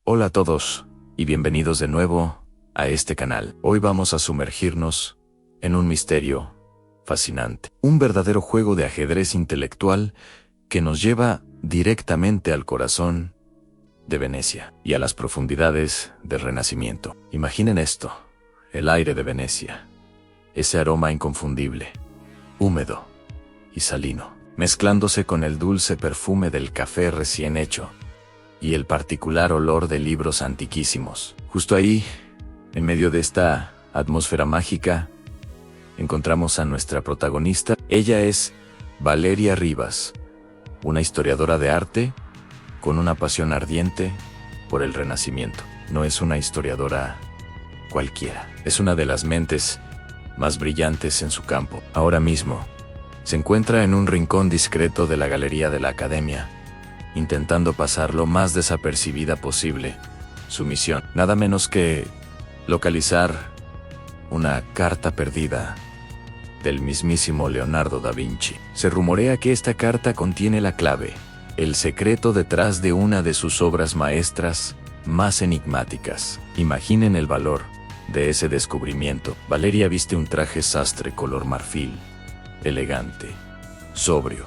Hola a todos, y bienvenidos de nuevo a este canal. Hoy vamos a sumergirnos en un misterio fascinante. Un verdadero juego de ajedrez intelectual que nos lleva directamente al corazón de Venecia y a las profundidades del Renacimiento. Imaginen esto, el aire de Venecia, ese aroma inconfundible, húmedo y salino, mezclándose con el dulce perfume del café recién hecho y el particular olor de libros antiquísimos. Justo ahí, en medio de esta atmósfera mágica, encontramos a nuestra protagonista. Ella es Valeria Rivas, una historiadora de arte con una pasión ardiente por el Renacimiento. No es una historiadora cualquiera, es una de las mentes más brillantes en su campo. Ahora mismo, se encuentra en un rincón discreto de la galería de la Academia, intentando pasar lo más desapercibida posible. Su misión, nada menos que localizar una carta perdida del mismísimo Leonardo da Vinci. Se rumorea que esta carta contiene la clave, el secreto detrás de una de sus obras maestras más enigmáticas. Imaginen el valor de ese descubrimiento. Valeria viste un traje sastre color marfil, elegante, sobrio,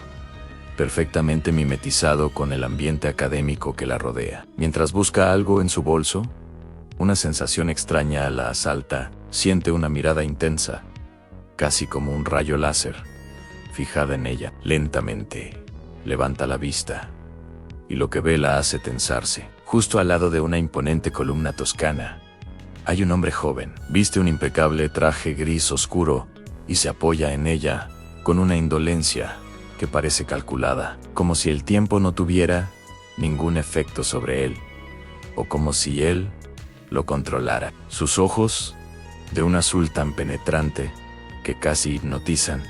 perfectamente mimetizado con el ambiente académico que la rodea. Mientras busca algo en su bolso, una sensación extraña la asalta. Siente una mirada intensa, casi como un rayo láser, fijada en ella. Lentamente, levanta la vista, y lo que ve la hace tensarse. Justo al lado de una imponente columna toscana, hay un hombre joven. Viste un impecable traje gris oscuro, y se apoya en ella, con una indolencia que parece calculada, como si el tiempo no tuviera ningún efecto sobre él, o como si él lo controlara. Sus ojos, de un azul tan penetrante que casi hipnotizan,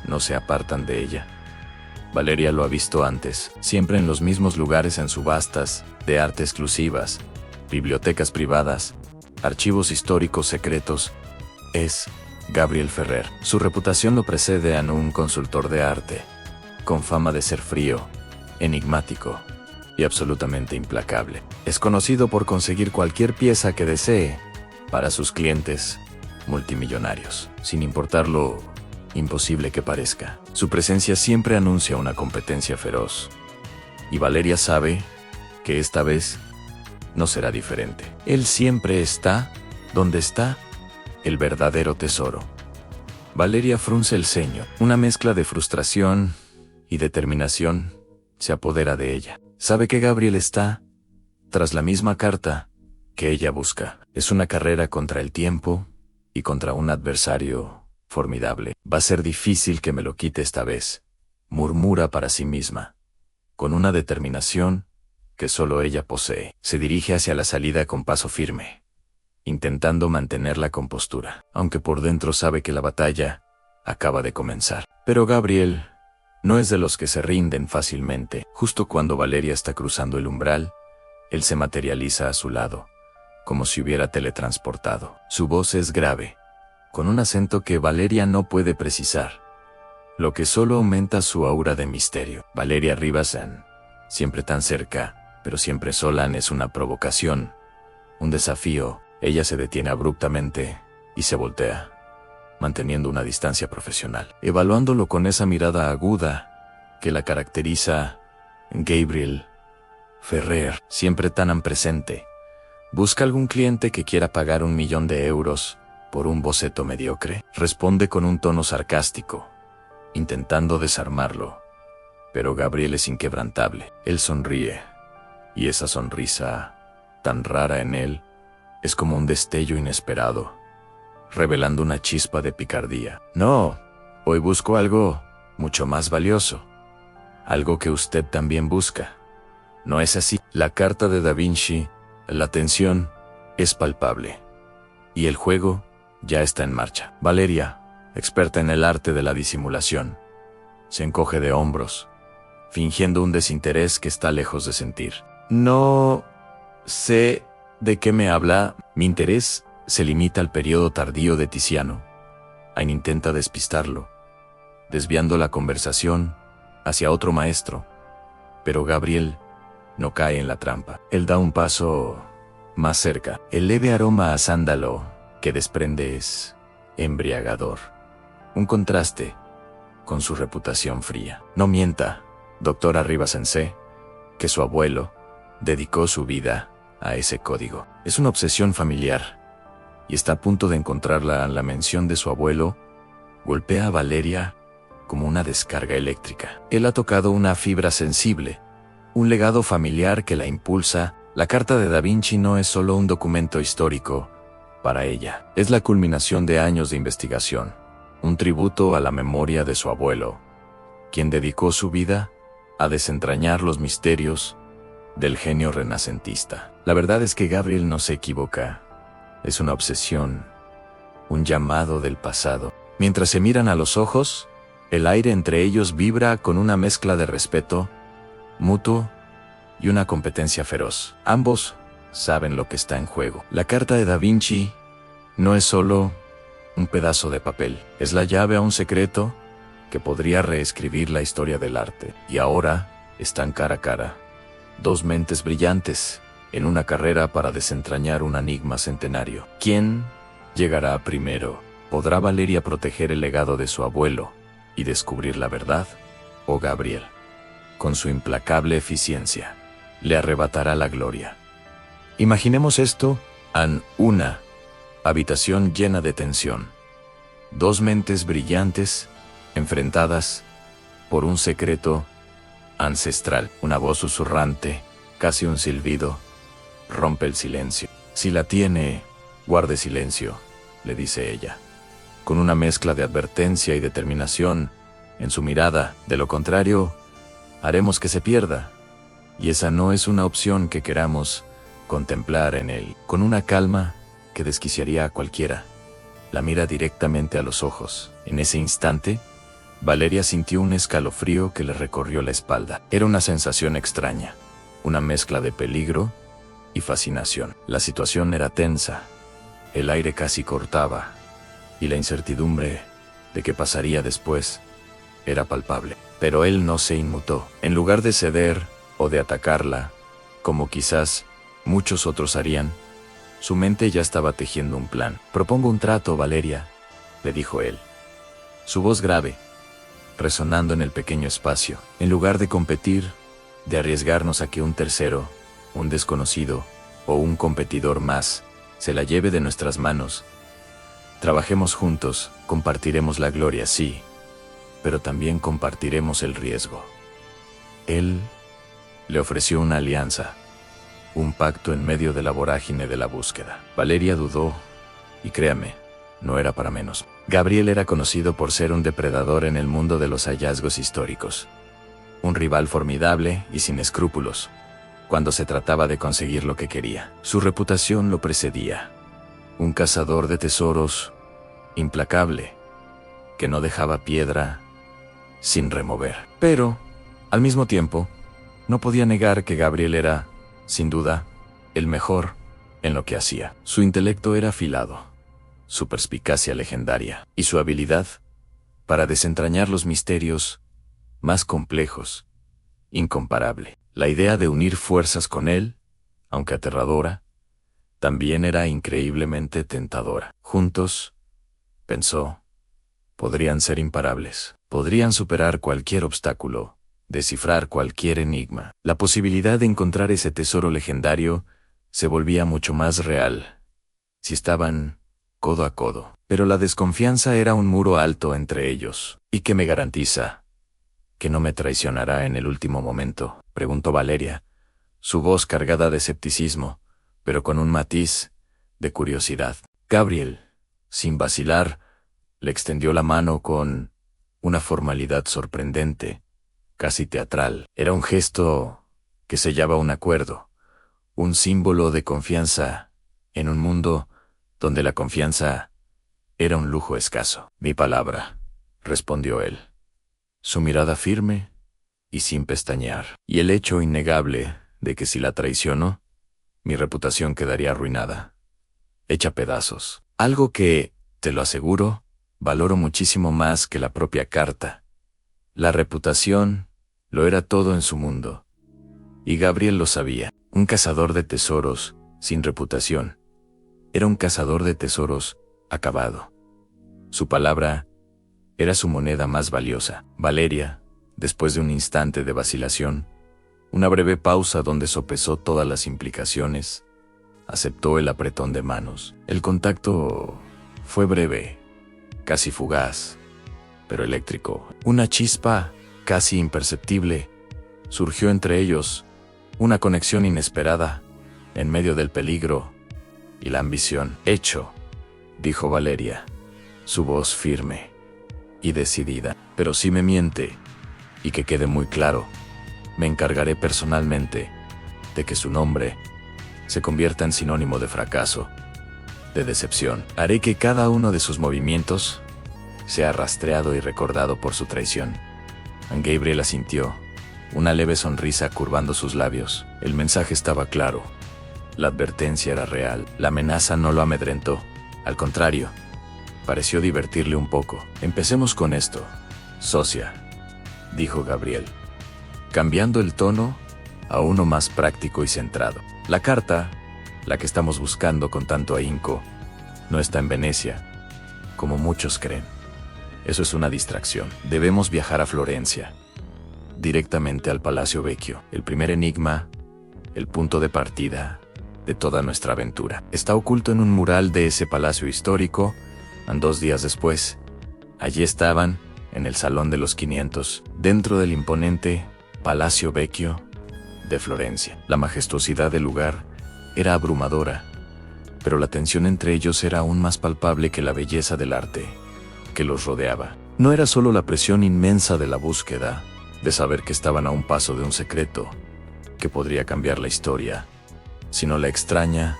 no se apartan de ella. Valeria lo ha visto antes, siempre en los mismos lugares, en subastas de arte exclusivas, bibliotecas privadas, archivos históricos secretos. Es Gabriel Ferrer. Su reputación lo precede a un consultor de arte, con fama de ser frío, enigmático y absolutamente implacable. Es conocido por conseguir cualquier pieza que desee para sus clientes multimillonarios, sin importar lo imposible que parezca. Su presencia siempre anuncia una competencia feroz, y Valeria sabe que esta vez no será diferente. Él siempre está donde está el verdadero tesoro. Valeria frunce el ceño. Una mezcla de frustración y determinación se apodera de ella. Sabe que Gabriel está tras la misma carta que ella busca. Es una carrera contra el tiempo y contra un adversario formidable. Va a ser difícil que me lo quite esta vez, murmura para sí misma, con una determinación que solo ella posee. Se dirige hacia la salida con paso firme, intentando mantener la compostura, aunque por dentro sabe que la batalla acaba de comenzar. Pero Gabriel no es de los que se rinden fácilmente. Justo cuando Valeria está cruzando el umbral, él se materializa a su lado, como si hubiera teletransportado. Su voz es grave, con un acento que Valeria no puede precisar, lo que solo aumenta su aura de misterio. Valeria Rivas, siempre tan cerca, pero siempre sola, es una provocación, un desafío. Ella se detiene abruptamente y se voltea, manteniendo una distancia profesional, evaluándolo con esa mirada aguda que la caracteriza. Gabriel Ferrer, siempre tan presente, ¿busca algún cliente que quiera pagar 1 millón de euros por un boceto mediocre? Responde con un tono sarcástico, intentando desarmarlo. Pero Gabriel es inquebrantable. Él sonríe, y esa sonrisa, tan rara en él, es como un destello inesperado, revelando una chispa de picardía. No, hoy busco algo mucho más valioso, algo que usted también busca. ¿No es así? La carta de Da Vinci, la tensión es palpable, y el juego ya está en marcha. Valeria, experta en el arte de la disimulación, se encoge de hombros, fingiendo un desinterés que está lejos de sentir. No sé de qué me habla. Mi interés se limita al periodo tardío de Tiziano. Ain intenta despistarlo, desviando la conversación hacia otro maestro, pero Gabriel no cae en la trampa. Él da un paso más cerca. El leve aroma a sándalo que desprende es embriagador. Un contraste con su reputación fría. No mienta, doctora Rivas-Sensei, que su abuelo dedicó su vida a ese código. Es una obsesión familiar y está a punto de encontrarla. La mención de su abuelo golpea a Valeria como una descarga eléctrica. Él ha tocado una fibra sensible, un legado familiar que la impulsa. La Carta de Da Vinci no es solo un documento histórico para ella, es la culminación de años de investigación, un tributo a la memoria de su abuelo, quien dedicó su vida a desentrañar los misterios del genio renacentista. La verdad es que Gabriel no se equivoca. Es una obsesión, un llamado del pasado. Mientras se miran a los ojos, el aire entre ellos vibra con una mezcla de respeto mutuo y una competencia feroz. Ambos saben lo que está en juego. La Carta de Da Vinci no es solo un pedazo de papel, es la llave a un secreto que podría reescribir la historia del arte. Y ahora están cara a cara, dos mentes brillantes en una carrera para desentrañar un enigma centenario. ¿Quién llegará primero? ¿Podrá Valeria proteger el legado de su abuelo y descubrir la verdad? ¿O Gabriel, con su implacable eficiencia, le arrebatará la gloria? Imaginemos esto en una habitación llena de tensión. Dos mentes brillantes enfrentadas por un secreto ancestral. Una voz susurrante, casi un silbido, rompe el silencio. Si la tiene, guarde silencio, le dice ella, con una mezcla de advertencia y determinación en su mirada. De lo contrario, haremos que se pierda. Y esa no es una opción que queramos contemplar en él. Con una calma que desquiciaría a cualquiera, la mira directamente a los ojos. En ese instante, Valeria sintió un escalofrío que le recorrió la espalda. Era una sensación extraña, una mezcla de peligro y fascinación. La situación era tensa, el aire casi cortaba, y la incertidumbre de qué pasaría después era palpable. Pero él no se inmutó. En lugar de ceder o de atacarla, como quizás muchos otros harían, su mente ya estaba tejiendo un plan. «Propongo un trato, Valeria», le dijo él, su voz grave, resonando en el pequeño espacio. «En lugar de competir, de arriesgarnos a que un tercero, un desconocido o un competidor más se la lleve de nuestras manos, trabajemos juntos, compartiremos la gloria, sí, pero también compartiremos el riesgo». Él le ofreció una alianza, un pacto en medio de la vorágine de la búsqueda. Valeria dudó, y créame, no era para menos. Gabriel era conocido por ser un depredador en el mundo de los hallazgos históricos, un rival formidable y sin escrúpulos cuando se trataba de conseguir lo que quería. Su reputación lo precedía, un cazador de tesoros implacable que no dejaba piedra sin remover. Pero, al mismo tiempo, no podía negar que Gabriel era, sin duda, el mejor en lo que hacía. Su intelecto era afilado, su perspicacia legendaria, y su habilidad para desentrañar los misterios más complejos, incomparable. La idea de unir fuerzas con él, aunque aterradora, también era increíblemente tentadora. Juntos, pensó, podrían ser imparables, podrían superar cualquier obstáculo, descifrar cualquier enigma. La posibilidad de encontrar ese tesoro legendario se volvía mucho más real si estaban codo a codo. Pero la desconfianza era un muro alto entre ellos. «¿Y qué me garantiza que no me traicionará en el último momento?», preguntó Valeria, su voz cargada de escepticismo, pero con un matiz de curiosidad. Gabriel, sin vacilar, le extendió la mano con una formalidad sorprendente, casi teatral. Era un gesto que sellaba un acuerdo, un símbolo de confianza en un mundo donde la confianza era un lujo escaso. «Mi palabra», respondió él, su mirada firme y sin pestañear. «Y el hecho innegable de que si la traiciono, mi reputación quedaría arruinada, hecha pedazos. Algo que, te lo aseguro, valoro muchísimo más que la propia carta. La reputación lo era todo en su mundo, Y Gabriel lo sabía. Un cazador de tesoros, sin reputación. Era un cazador de tesoros, acabado. Su palabra era su moneda más valiosa. Valeria, después de un instante de vacilación, una breve pausa donde sopesó todas las implicaciones, aceptó el apretón de manos. El contacto fue breve, casi fugaz, pero eléctrico. Una chispa, casi imperceptible, surgió entre ellos, una conexión inesperada, en medio del peligro y la ambición. «Hecho», dijo Valeria, su voz firme y decidida. «Pero si me miente, y que quede muy claro, me encargaré personalmente de que su nombre se convierta en sinónimo de fracaso, de decepción. Haré que cada uno de sus movimientos sea rastreado y recordado por su traición». Gabriel asintió, una leve sonrisa curvando sus labios. El mensaje estaba claro. La advertencia era real. La amenaza no lo amedrentó. Al contrario, pareció divertirle un poco. «Empecemos con esto, socia», dijo Gabriel, cambiando el tono a uno más práctico y centrado. «La carta, la que estamos buscando con tanto ahínco, no está en Venecia, como muchos creen. Eso es una distracción. Debemos viajar a Florencia, directamente al Palacio Vecchio. El primer enigma, el punto de partida de toda nuestra aventura, está oculto en un mural de ese palacio histórico. 2 días después, allí estaban, en el Salón de los 500, dentro del imponente Palacio Vecchio de Florencia. La majestuosidad del lugar era abrumadora, pero la tensión entre ellos era aún más palpable que la belleza del arte que los rodeaba. No era solo la presión inmensa de la búsqueda, de saber que estaban a un paso de un secreto que podría cambiar la historia, sino la extraña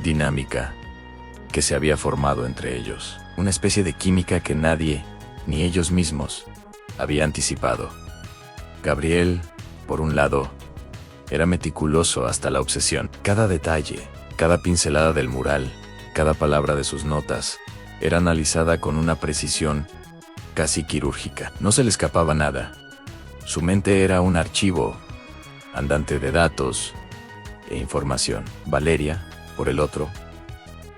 dinámica que se había formado entre ellos. Una especie de química que nadie, ni ellos mismos, había anticipado. Gabriel, por un lado, era meticuloso hasta la obsesión. Cada detalle, cada pincelada del mural, cada palabra de sus notas, era analizada con una precisión casi quirúrgica. No se le escapaba nada. Su mente era un archivo andante de datos e información. Valeria, por el otro,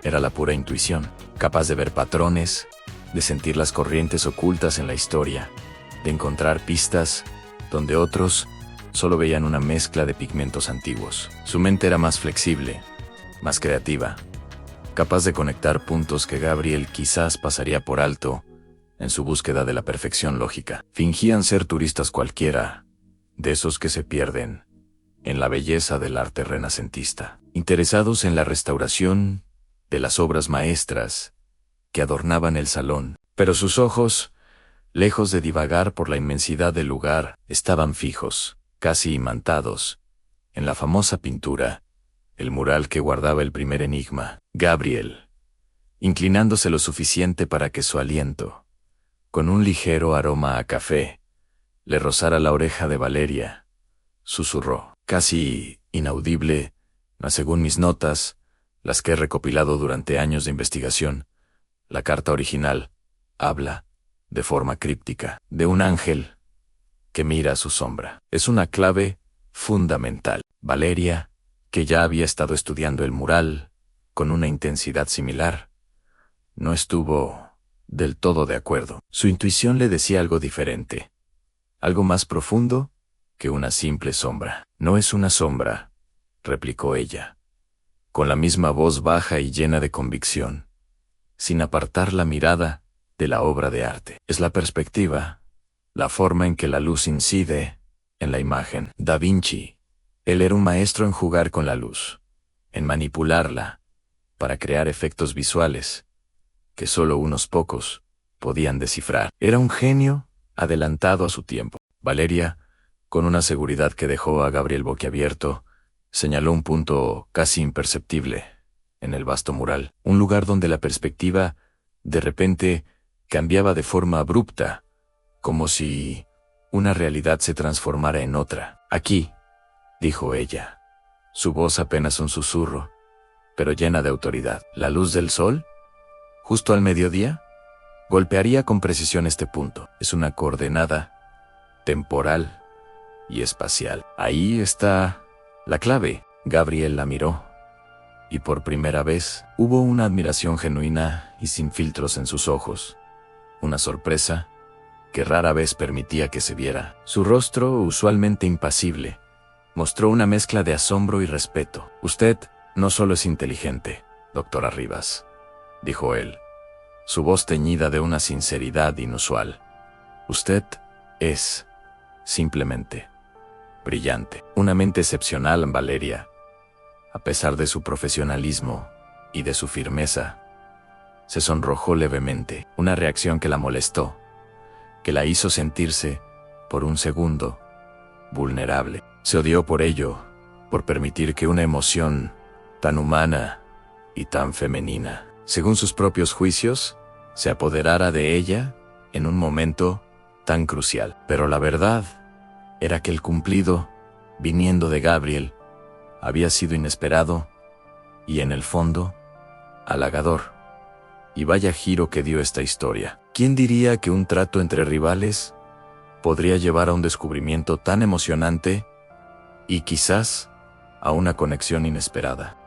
era la pura intuición, capaz de ver patrones, de sentir las corrientes ocultas en la historia, de encontrar pistas donde otros solo veían una mezcla de pigmentos antiguos. Su mente era más flexible, más creativa, capaz de conectar puntos que Gabriel quizás pasaría por alto en su búsqueda de la perfección lógica. Fingían ser turistas cualquiera, de esos que se pierden en la belleza del arte renacentista, interesados en la restauración de las obras maestras que adornaban el salón. Pero sus ojos, lejos de divagar por la inmensidad del lugar, estaban fijos, casi imantados, en la famosa pintura, el mural que guardaba el primer enigma. Gabriel, inclinándose lo suficiente para que su aliento, con un ligero aroma a café, le rozara la oreja de Valeria, susurró, casi inaudible, según mis notas, las que he recopilado durante años de investigación. La carta original habla, de forma críptica, de un ángel que mira a su sombra. Es una clave fundamental. Valeria, que ya había estado estudiando el mural con una intensidad similar, no estuvo del todo de acuerdo. Su intuición le decía algo diferente, algo más profundo que una simple sombra. «No es una sombra», replicó ella, con la misma voz baja y llena de convicción, sin apartar la mirada de la obra de arte. «Es la perspectiva, la forma en que la luz incide en la imagen. Da Vinci, él era un maestro en jugar con la luz, en manipularla, para crear efectos visuales que solo unos pocos podían descifrar. Era un genio adelantado a su tiempo». Valeria, con una seguridad que dejó a Gabriel boquiabierto, señaló un punto casi imperceptible en el vasto mural, un lugar donde la perspectiva, de repente, cambiaba de forma abrupta, como si una realidad se transformara en otra. «Aquí», dijo ella, su voz apenas un susurro, pero llena de autoridad. «¿La luz del sol? Justo al mediodía?» Golpearía con precisión este punto. Es una coordenada temporal y espacial. Ahí está la clave. Gabriel la miró, y por primera vez hubo una admiración genuina y sin filtros en sus ojos. Una sorpresa que rara vez permitía que se viera. Su rostro, usualmente impasible, mostró una mezcla de asombro y respeto. Usted no solo es inteligente, doctora Rivas, dijo él, su voz teñida de una sinceridad inusual. Usted es, simplemente, brillante. Una mente excepcional, Valeria. A pesar de su profesionalismo y de su firmeza, se sonrojó levemente, una reacción que la molestó, que la hizo sentirse, por un segundo, vulnerable. Se odió por ello, por permitir que una emoción tan humana y tan femenina, según sus propios juicios, se apoderara de ella en un momento tan crucial. Pero la verdad era que el cumplido, viniendo de Gabriel, había sido inesperado y, en el fondo, halagador. Y vaya giro que dio esta historia. ¿Quién diría que un trato entre rivales podría llevar a un descubrimiento tan emocionante y quizás a una conexión inesperada,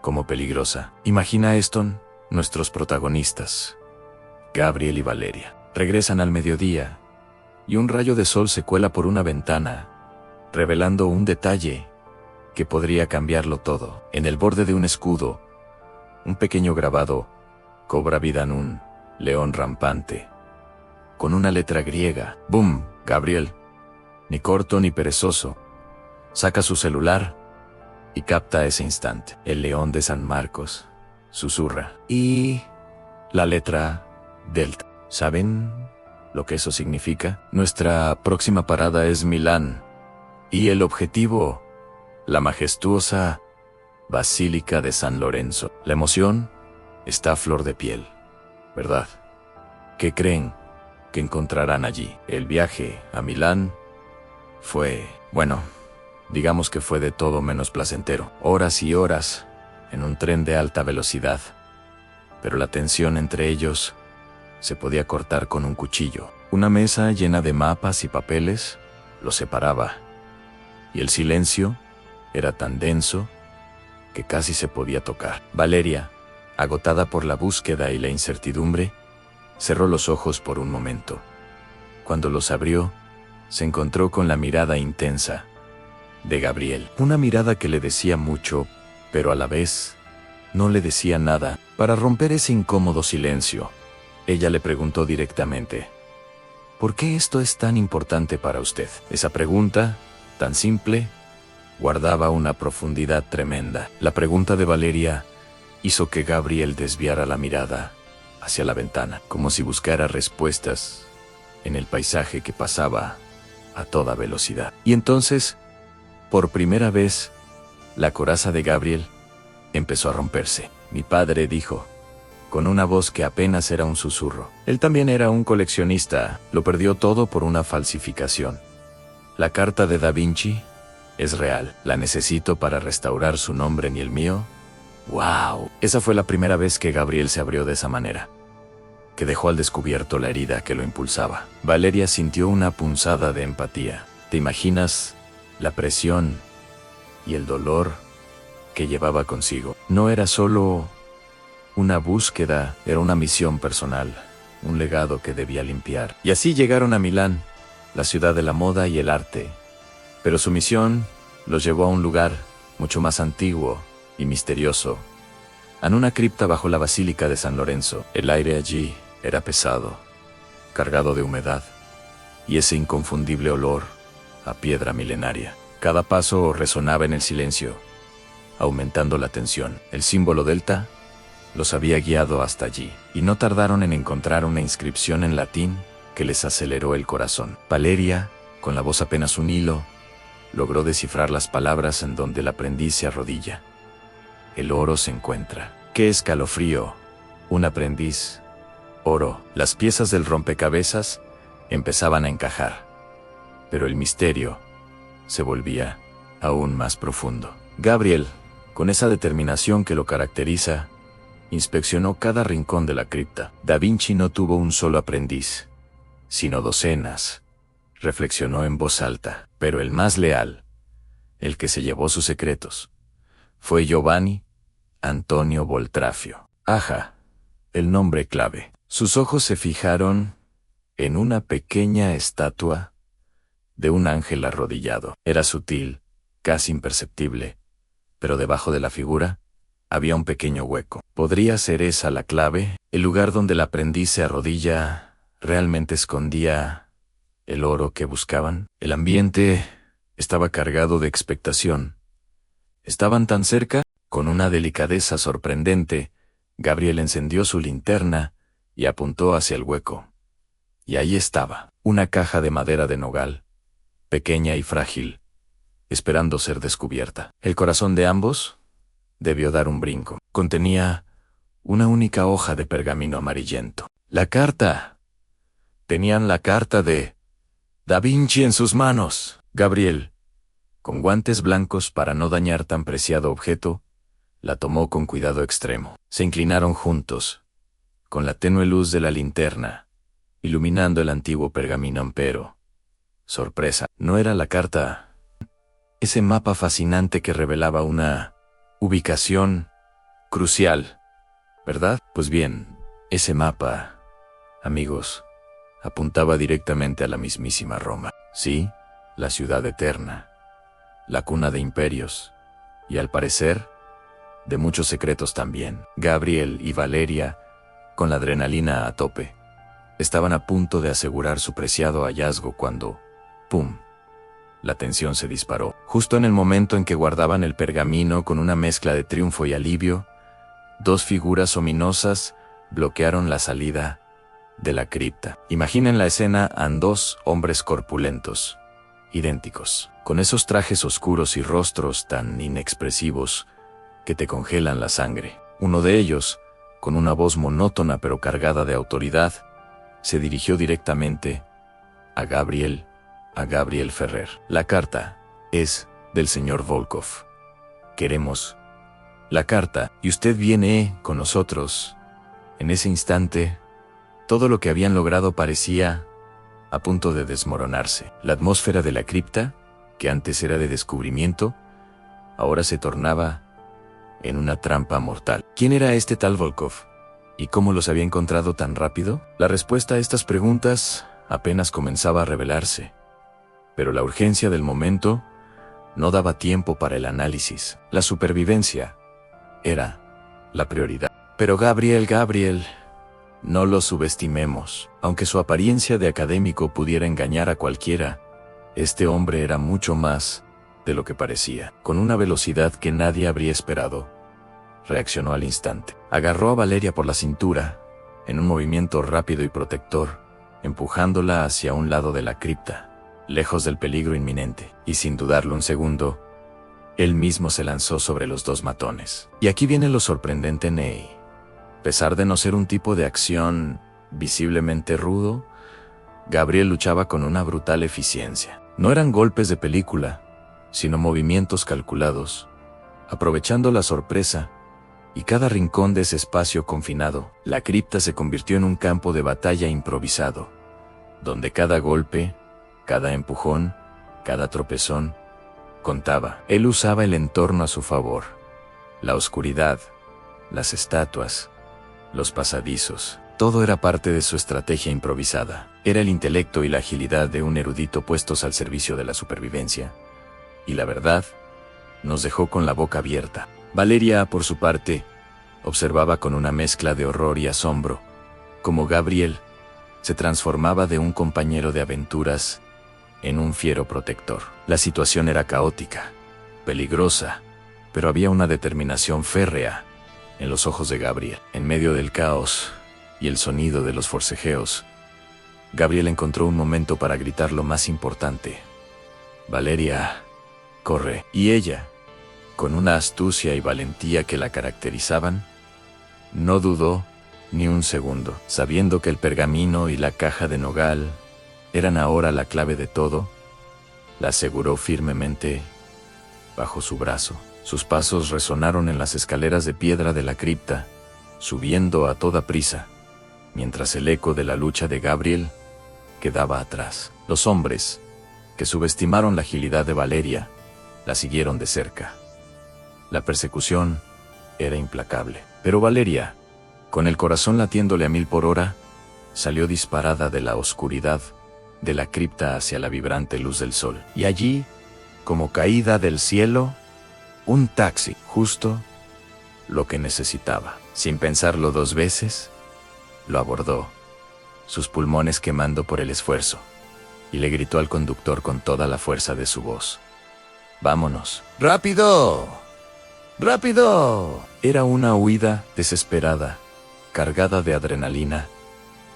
como peligrosa? Imagina, Eston, nuestros protagonistas, Gabriel y Valeria, regresan al mediodía y un rayo de sol se cuela por una ventana, revelando un detalle que podría cambiarlo todo. En el borde de un escudo, un pequeño grabado cobra vida en un león rampante, con una letra griega. ¡Bum! Gabriel, ni corto ni perezoso, saca su celular y capta ese instante. El león de San Marcos, susurra. Y la letra Delta. ¿Saben lo que eso significa? Nuestra próxima parada es Milán. Y el objetivo, la majestuosa Basílica de San Lorenzo. La emoción está a flor de piel, ¿verdad? ¿Qué creen que encontrarán allí? El viaje a Milán fue, bueno, digamos que fue de todo menos placentero. Horas y horas en un tren de alta velocidad, pero la tensión entre ellos se podía cortar con un cuchillo. Una mesa llena de mapas y papeles los separaba, y el silencio era tan denso que casi se podía tocar. Valeria, agotada por la búsqueda y la incertidumbre, cerró los ojos por un momento. Cuando los abrió, se encontró con la mirada intensa de Gabriel. Una mirada que le decía mucho, pero a la vez no le decía nada. Para romper ese incómodo silencio, ella le preguntó directamente: ¿por qué esto es tan importante para usted? Esa pregunta, tan simple, guardaba una profundidad tremenda. La pregunta de Valeria hizo que Gabriel desviara la mirada hacia la ventana, como si buscara respuestas en el paisaje que pasaba a toda velocidad. Y entonces, por primera vez, la coraza de Gabriel empezó a romperse. Mi padre dijo, con una voz que apenas era un susurro. Él también era un coleccionista, lo perdió todo por una falsificación. La carta de Da Vinci es real, la necesito para restaurar su nombre y el mío. ¡Wow! Esa fue la primera vez que Gabriel se abrió de esa manera, que dejó al descubierto la herida que lo impulsaba. Valeria sintió una punzada de empatía. ¿Te imaginas la presión y el dolor que llevaba consigo? No era solo una búsqueda, era una misión personal, un legado que debía limpiar. Y así llegaron a Milán, la ciudad de la moda y el arte. Pero su misión los llevó a un lugar mucho más antiguo y misterioso, en una cripta bajo la Basílica de San Lorenzo. El aire allí era pesado, cargado de humedad, y ese inconfundible olor a piedra milenaria. Cada paso resonaba en el silencio, aumentando la tensión. El símbolo delta los había guiado hasta allí, y no tardaron en encontrar una inscripción en latín que les aceleró el corazón. Valeria, con la voz apenas un hilo, logró descifrar las palabras en donde el aprendiz se arrodilla. El oro se encuentra. ¡Qué escalofrío! Un aprendiz. Oro. Las piezas del rompecabezas empezaban a encajar, pero el misterio se volvía aún más profundo. Gabriel, con esa determinación que lo caracteriza, inspeccionó cada rincón de la cripta. Da Vinci no tuvo un solo aprendiz, sino docenas, reflexionó en voz alta, pero el más leal, el que se llevó sus secretos, fue Giovanni Antonio Boltrafio. Ajá, el nombre clave. Sus ojos se fijaron en una pequeña estatua de un ángel arrodillado. Era sutil, casi imperceptible, pero debajo de la figura había un pequeño hueco. ¿Podría ser esa la clave? El lugar donde el aprendiz se arrodilla realmente escondía el oro que buscaban. El ambiente estaba cargado de expectación. Estaban tan cerca. Con una delicadeza sorprendente, Gabriel encendió su linterna y apuntó hacia el hueco. Y ahí estaba, una caja de madera de nogal, pequeña y frágil, esperando ser descubierta. El corazón de ambos debió dar un brinco. Contenía una única hoja de pergamino amarillento. La carta. Tenían la carta de Da Vinci en sus manos. Gabriel, con guantes blancos para no dañar tan preciado objeto, la tomó con cuidado extremo. Se inclinaron juntos, con la tenue luz de la linterna, iluminando el antiguo pergamino, pero, sorpresa, no era la carta. Ese mapa fascinante que revelaba una ubicación crucial, ¿verdad? Pues bien, ese mapa, amigos, apuntaba directamente a la mismísima Roma. Sí, la ciudad eterna, la cuna de imperios, y al parecer, de muchos secretos también. Gabriel y Valeria, con la adrenalina a tope, estaban a punto de asegurar su preciado hallazgo cuando, ¡pum!, la tensión se disparó. Justo en el momento en que guardaban el pergamino con una mezcla de triunfo y alivio, dos figuras ominosas bloquearon la salida de la cripta. Imaginen la escena a dos hombres corpulentos, idénticos, con esos trajes oscuros y rostros tan inexpresivos que te congelan la sangre. Uno de ellos, con una voz monótona pero cargada de autoridad, se dirigió directamente a Gabriel Ferrer. La carta es del señor Volkov. Queremos la carta y usted viene con nosotros. En ese instante, todo lo que habían logrado parecía a punto de desmoronarse. La atmósfera de la cripta, que antes era de descubrimiento, ahora se tornaba en una trampa mortal. ¿Quién era este tal Volkov? ¿Y cómo los había encontrado tan rápido? La respuesta a estas preguntas apenas comenzaba a revelarse, pero la urgencia del momento no daba tiempo para el análisis. La supervivencia era la prioridad. Pero Gabriel, no lo subestimemos. Aunque su apariencia de académico pudiera engañar a cualquiera, este hombre era mucho más de lo que parecía. Con una velocidad que nadie habría esperado, reaccionó al instante. Agarró a Valeria por la cintura, en un movimiento rápido y protector, empujándola hacia un lado de la cripta, lejos del peligro inminente. Y sin dudarlo un segundo, él mismo se lanzó sobre los dos matones. Y aquí viene lo sorprendente, Ney. A pesar de no ser un tipo de acción visiblemente rudo, Gabriel luchaba con una brutal eficiencia. No eran golpes de película, sino movimientos calculados, aprovechando la sorpresa y cada rincón de ese espacio confinado. La cripta se convirtió en un campo de batalla improvisado, donde cada golpe, cada empujón, cada tropezón, contaba. Él usaba el entorno a su favor. La oscuridad, las estatuas, los pasadizos, todo era parte de su estrategia improvisada. Era el intelecto y la agilidad de un erudito puestos al servicio de la supervivencia. Y la verdad, nos dejó con la boca abierta. Valeria, por su parte, observaba con una mezcla de horror y asombro, cómo Gabriel se transformaba de un compañero de aventuras en un fiero protector. La situación era caótica, peligrosa, pero había una determinación férrea en los ojos de Gabriel. En medio del caos y el sonido de los forcejeos, Gabriel encontró un momento para gritar lo más importante: Valeria, corre. Y ella, con una astucia y valentía que la caracterizaban, no dudó ni un segundo. Sabiendo que el pergamino y la caja de nogal eran ahora la clave de todo, la aseguró firmemente bajo su brazo. Sus pasos resonaron en las escaleras de piedra de la cripta, subiendo a toda prisa, mientras el eco de la lucha de Gabriel quedaba atrás. Los hombres, que subestimaron la agilidad de Valeria, la siguieron de cerca. La persecución era implacable, pero Valeria, con el corazón latiéndole a 1000 por hora, salió disparada de la oscuridad de la cripta hacia la vibrante luz del sol. Y allí, como caída del cielo, un taxi, justo lo que necesitaba. Sin pensarlo 2 veces, lo abordó, sus pulmones quemando por el esfuerzo, y le gritó al conductor con toda la fuerza de su voz: «¡Vámonos! ¡Rápido! ¡Rápido!». Era una huida desesperada, cargada de adrenalina,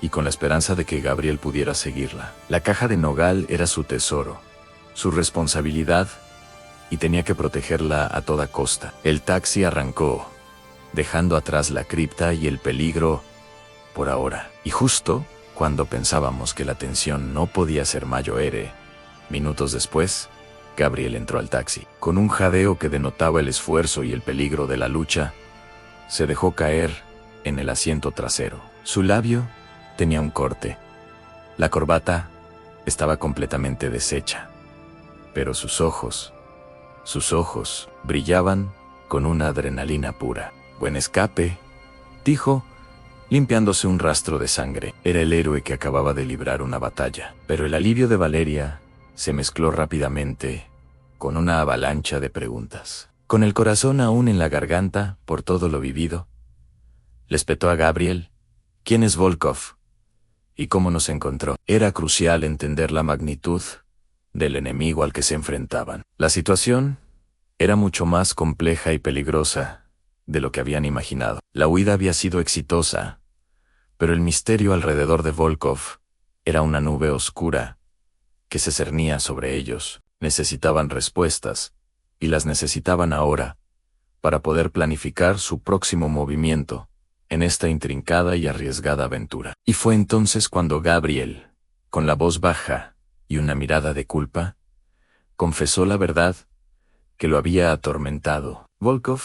y con la esperanza de que Gabriel pudiera seguirla. La caja de nogal era su tesoro, su responsabilidad, y tenía que protegerla a toda costa. El taxi arrancó, dejando atrás la cripta y el peligro por ahora. Y justo cuando pensábamos que la tensión no podía ser mayor, minutos después, Gabriel entró al taxi. Con un jadeo que denotaba el esfuerzo y el peligro de la lucha, se dejó caer en el asiento trasero. Su labio tenía un corte. La corbata estaba completamente deshecha. Pero sus ojos brillaban con una adrenalina pura. «Buen escape», dijo, limpiándose un rastro de sangre. Era el héroe que acababa de librar una batalla. Pero el alivio de Valeria se mezcló rápidamente con una avalancha de preguntas. Con el corazón aún en la garganta por todo lo vivido, le espetó a Gabriel: «¿Quién es Volkov? ¿Y cómo nos encontró?». Era crucial entender la magnitud del enemigo al que se enfrentaban. La situación era mucho más compleja y peligrosa de lo que habían imaginado. La huida había sido exitosa, pero el misterio alrededor de Volkov era una nube oscura que se cernía sobre ellos. Necesitaban respuestas, y las necesitaban ahora, para poder planificar su próximo movimiento en esta intrincada y arriesgada aventura. Y fue entonces cuando Gabriel, con la voz baja y una mirada de culpa, confesó la verdad que lo había atormentado. «Volkov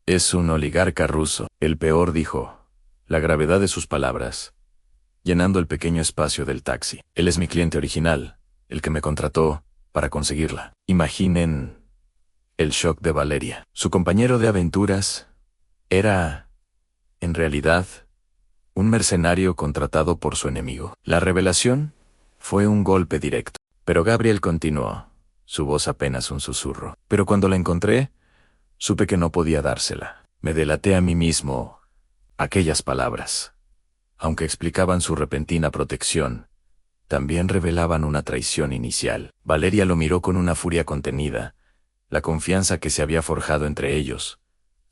es un oligarca ruso». El peor, dijo, la gravedad de sus palabras, llenando el pequeño espacio del taxi. «Él es mi cliente original, el que me contrató para conseguirla». Imaginen el shock de Valeria. Su compañero de aventuras era, en realidad, un mercenario contratado por su enemigo. La revelación fue un golpe directo. Pero Gabriel continuó, su voz apenas un susurro. «Pero cuando la encontré, supe que no podía dársela. Me delaté a mí mismo». Aquellas palabras, aunque explicaban su repentina protección, también revelaban una traición inicial. Valeria lo miró con una furia contenida. La confianza que se había forjado entre ellos,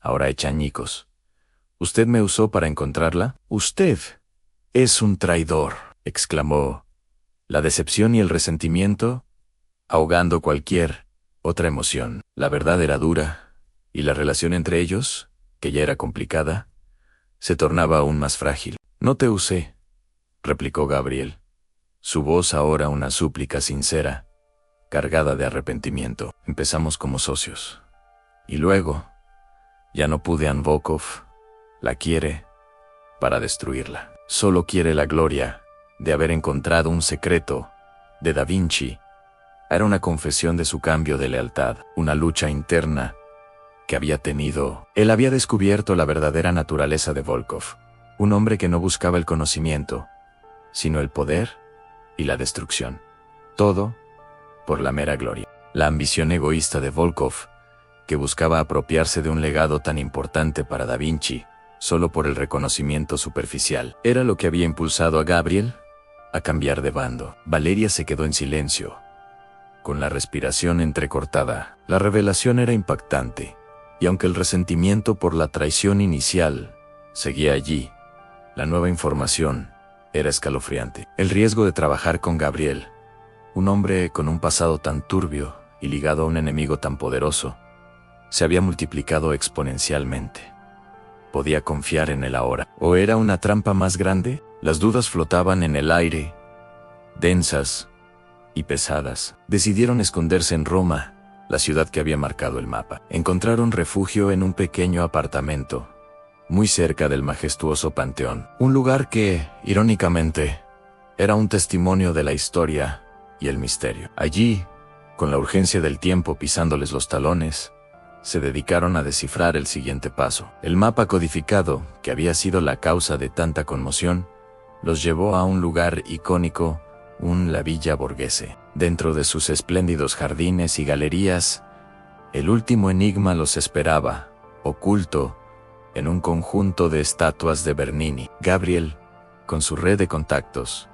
ahora hecha añicos. «¿Usted me usó para encontrarla?». «Usted es un traidor», exclamó, la decepción y el resentimiento ahogando cualquier otra emoción. La verdad era dura, y la relación entre ellos, que ya era complicada, se tornaba aún más frágil. «No te usé», replicó Gabriel, su voz ahora una súplica sincera, cargada de arrepentimiento. «Empezamos como socios. Y luego, ya no pude. Volkov la quiere para destruirla. Solo quiere la gloria de haber encontrado un secreto de Da Vinci». Era una confesión de su cambio de lealtad, una lucha interna que había tenido. Él había descubierto la verdadera naturaleza de Volkov, un hombre que no buscaba el conocimiento, sino el poder y la destrucción. Todo por la mera gloria. La ambición egoísta de Volkov, que buscaba apropiarse de un legado tan importante para Da Vinci, solo por el reconocimiento superficial, era lo que había impulsado a Gabriel a cambiar de bando. Valeria se quedó en silencio, con la respiración entrecortada. La revelación era impactante, y aunque el resentimiento por la traición inicial seguía allí, la nueva información era escalofriante. El riesgo de trabajar con Gabriel, un hombre con un pasado tan turbio y ligado a un enemigo tan poderoso, se había multiplicado exponencialmente. ¿Podía confiar en él ahora? ¿O era una trampa más grande? Las dudas flotaban en el aire, densas y pesadas. Decidieron esconderse en Roma, la ciudad que había marcado el mapa. Encontraron refugio en un pequeño apartamento, muy cerca del majestuoso Panteón. Un lugar que, irónicamente, Era un testimonio de la historia y el misterio. Allí, con la urgencia del tiempo pisándoles los talones, se dedicaron a descifrar el siguiente paso. El mapa codificado, que había sido la causa de tanta conmoción, los llevó a un lugar icónico, la Villa Borghese. Dentro de sus espléndidos jardines y galerías, el último enigma los esperaba, oculto en un conjunto de estatuas de Bernini. Gabriel, con su red de contactos,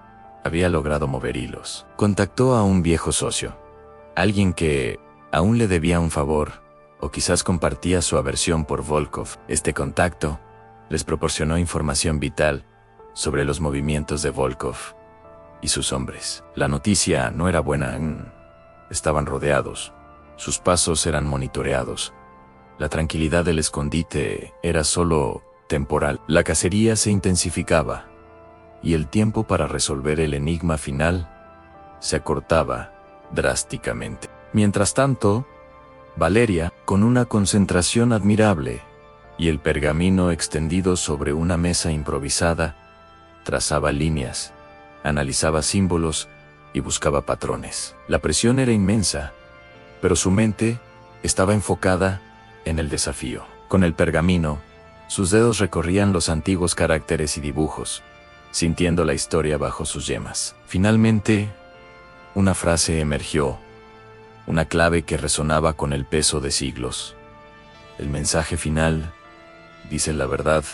había logrado mover hilos. Contactó a un viejo socio, alguien que aún le debía un favor, o quizás compartía su aversión por Volkov. Este contacto les proporcionó información vital sobre los movimientos de Volkov y sus hombres. La noticia no era buena. Estaban rodeados. Sus pasos eran monitoreados. La tranquilidad del escondite era solo temporal. La cacería se intensificaba, y el tiempo para resolver el enigma final se acortaba drásticamente. Mientras tanto, Valeria, con una concentración admirable y el pergamino extendido sobre una mesa improvisada, trazaba líneas, analizaba símbolos y buscaba patrones. La presión era inmensa, pero su mente estaba enfocada en el desafío. Con el pergamino, sus dedos recorrían los antiguos caracteres y dibujos, sintiendo la historia bajo sus yemas. Finalmente, una frase emergió, una clave que resonaba con el peso de siglos. El mensaje final, dice la verdad,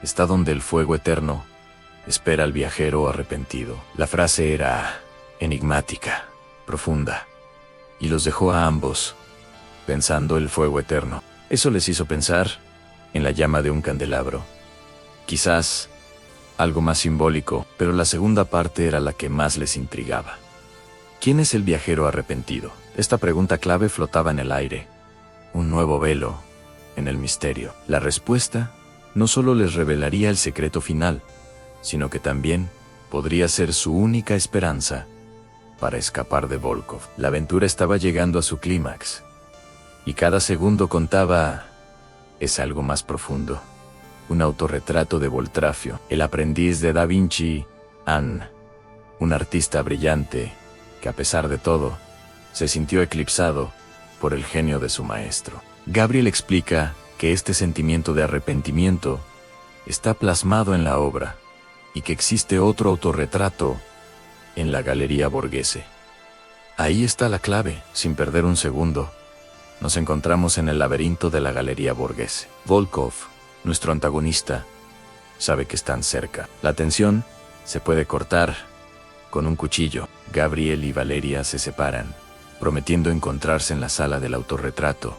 está donde el fuego eterno espera al viajero arrepentido. La frase era enigmática, profunda, y los dejó a ambos pensando el fuego eterno. Eso les hizo pensar en la llama de un candelabro. Quizás algo más simbólico, pero la segunda parte era la que más les intrigaba. ¿Quién es el viajero arrepentido? Esta pregunta clave flotaba en el aire, un nuevo velo en el misterio. La respuesta no solo les revelaría el secreto final, sino que también podría ser su única esperanza para escapar de Volkov. La aventura estaba llegando a su clímax, y cada segundo contaba. Es algo más profundo. Un autorretrato de Voltrafio, el aprendiz de Da Vinci, un artista brillante que, a pesar de todo, se sintió eclipsado por el genio de su maestro. Gabriel explica que este sentimiento de arrepentimiento está plasmado en la obra y que existe otro autorretrato en la Galería Borghese. Ahí está la clave. Sin perder un segundo, nos encontramos en el laberinto de la Galería Borghese. Volkov, nuestro antagonista, sabe que están cerca. La tensión se puede cortar con un cuchillo. Gabriel y Valeria se separan, prometiendo encontrarse en la sala del autorretrato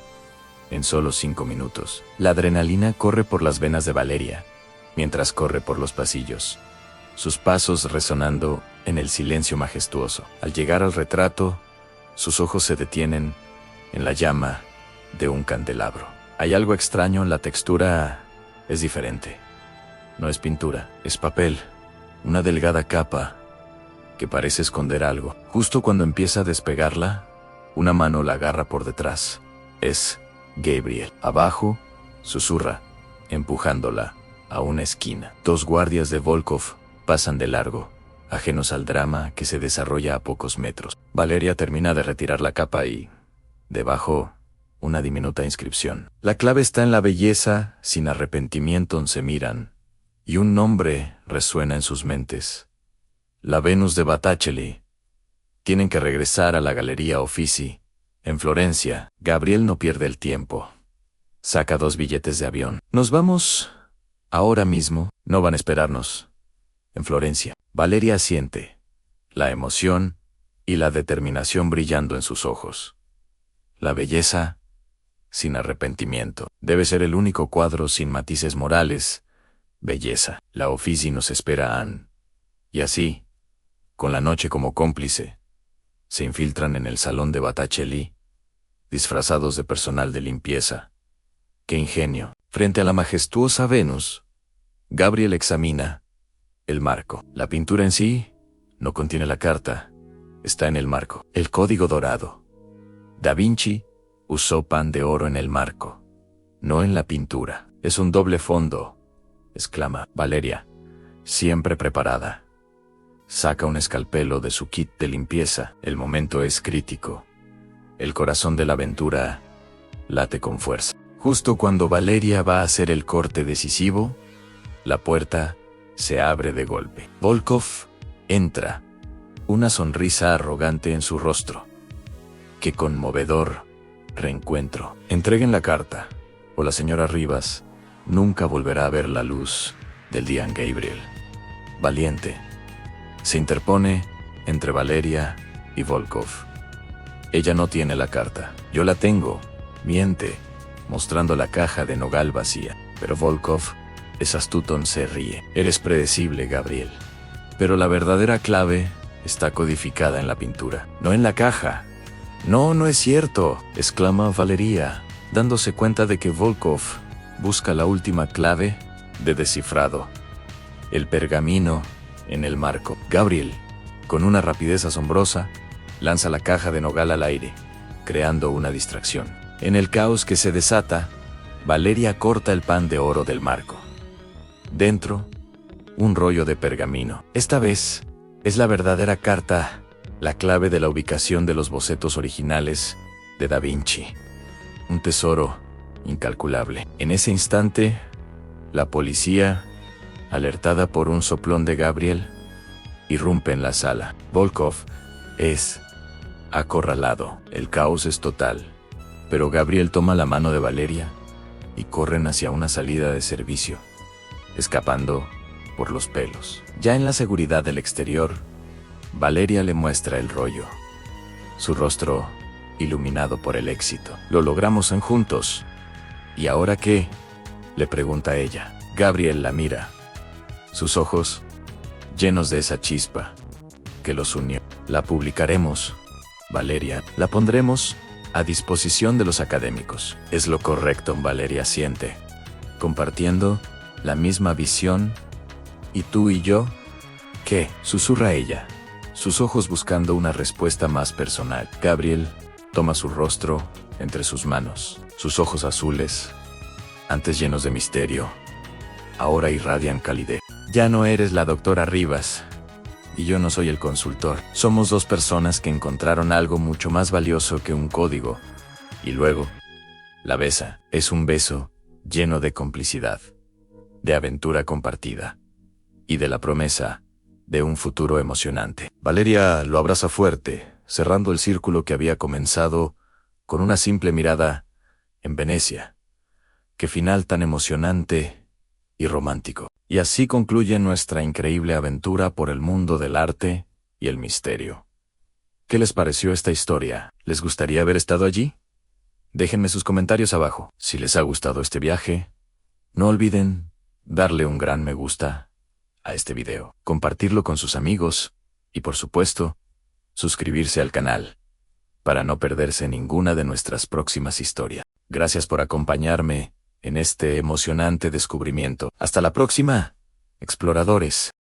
en solo 5 minutos. La adrenalina corre por las venas de Valeria, mientras corre por los pasillos, sus pasos resonando en el silencio majestuoso. Al llegar al retrato, sus ojos se detienen en la llama de un candelabro. Hay algo extraño, la textura es diferente. No es pintura, es papel, una delgada capa que parece esconder algo. Justo cuando empieza a despegarla, una mano la agarra por detrás. Es Gabriel. Abajo, susurra, empujándola a una esquina. 2 guardias de Volkov pasan de largo, ajenos al drama que se desarrolla a pocos metros. Valeria termina de retirar la capa y, debajo, una diminuta inscripción. La clave está en la belleza, sin arrepentimiento se miran, y un nombre resuena en sus mentes. La Venus de Botticelli. Tienen que regresar a la Galería Uffizi, en Florencia. Gabriel no pierde el tiempo. Saca 2 billetes de avión. Nos vamos ahora mismo. No van a esperarnos en Florencia. Valeria asiente, la emoción y la determinación brillando en sus ojos. La belleza sin arrepentimiento. Debe ser el único cuadro sin matices morales. Belleza. La Uffizi nos espera Anne. Y así, con la noche como cómplice, se infiltran en el salón de Botticelli, disfrazados de personal de limpieza. ¡Qué ingenio! Frente a la majestuosa Venus, Gabriel examina el marco. La pintura en sí no contiene la carta, está en el marco. El código dorado. Da Vinci usó pan de oro en el marco, no en la pintura. Es un doble fondo, exclama Valeria, siempre preparada. saca un escalpelo de su kit de limpieza. El momento es crítico. El corazón de la aventura late con fuerza. Justo cuando Valeria va a hacer el corte decisivo, la puerta se abre de golpe. Volkov entra, una sonrisa arrogante en su rostro. ¡Qué conmovedor reencuentro! Entreguen la carta, o la señora Rivas nunca volverá a ver la luz del día en Gabriel. Valiente se interpone entre Valeria y Volkov. Ella no tiene la carta. Yo la tengo. Miente, mostrando la caja de nogal vacía. Pero Volkov es astuto, se ríe. Eres predecible, Gabriel. Pero la verdadera clave está codificada en la pintura, no en la caja. No, no es cierto, exclama Valeria, dándose cuenta de que Volkov busca la última clave de descifrado. El pergamino en el marco. Gabriel, con una rapidez asombrosa, lanza la caja de nogal al aire, creando una distracción. En el caos que se desata, Valeria corta el pan de oro del marco. Dentro, un rollo de pergamino. Esta vez, es la verdadera carta, la clave de la ubicación de los bocetos originales de Da Vinci. Un tesoro incalculable. En ese instante, la policía, alertada por un soplón de Gabriel, irrumpe en la sala. Volkov es acorralado. El caos es total. Pero Gabriel toma la mano de Valeria y corren hacia una salida de servicio, escapando por los pelos. Ya en la seguridad del exterior, Valeria le muestra el rollo, su rostro iluminado por el éxito. Lo logramos juntos. ¿Y ahora qué?, le pregunta ella. Gabriel la mira, sus ojos llenos de esa chispa que los unió. La publicaremos, Valeria. La pondremos a disposición de los académicos. Es lo correcto, Valeria asiente, compartiendo la misma visión. ¿Y tú y yo? ¿Qué?, susurra ella, sus ojos buscando una respuesta más personal. Gabriel toma su rostro entre sus manos. Sus ojos azules, antes llenos de misterio, ahora irradian calidez. Ya no eres la doctora Rivas, y yo no soy el consultor. Somos dos personas que encontraron algo mucho más valioso que un código. Y luego, la besa. Es un beso lleno de complicidad, de aventura compartida, y de la promesa de un futuro emocionante. Valeria lo abraza fuerte, cerrando el círculo que había comenzado con una simple mirada en Venecia. Qué final tan emocionante y romántico. Y así concluye nuestra increíble aventura por el mundo del arte y el misterio. ¿Qué les pareció esta historia? ¿Les gustaría haber estado allí? Déjenme sus comentarios abajo. Si les ha gustado este viaje, no olviden darle un gran me gusta a este video, compartirlo con sus amigos y, por supuesto, suscribirse al canal para no perderse ninguna de nuestras próximas historias. Gracias por acompañarme en este emocionante descubrimiento. Hasta la próxima, exploradores.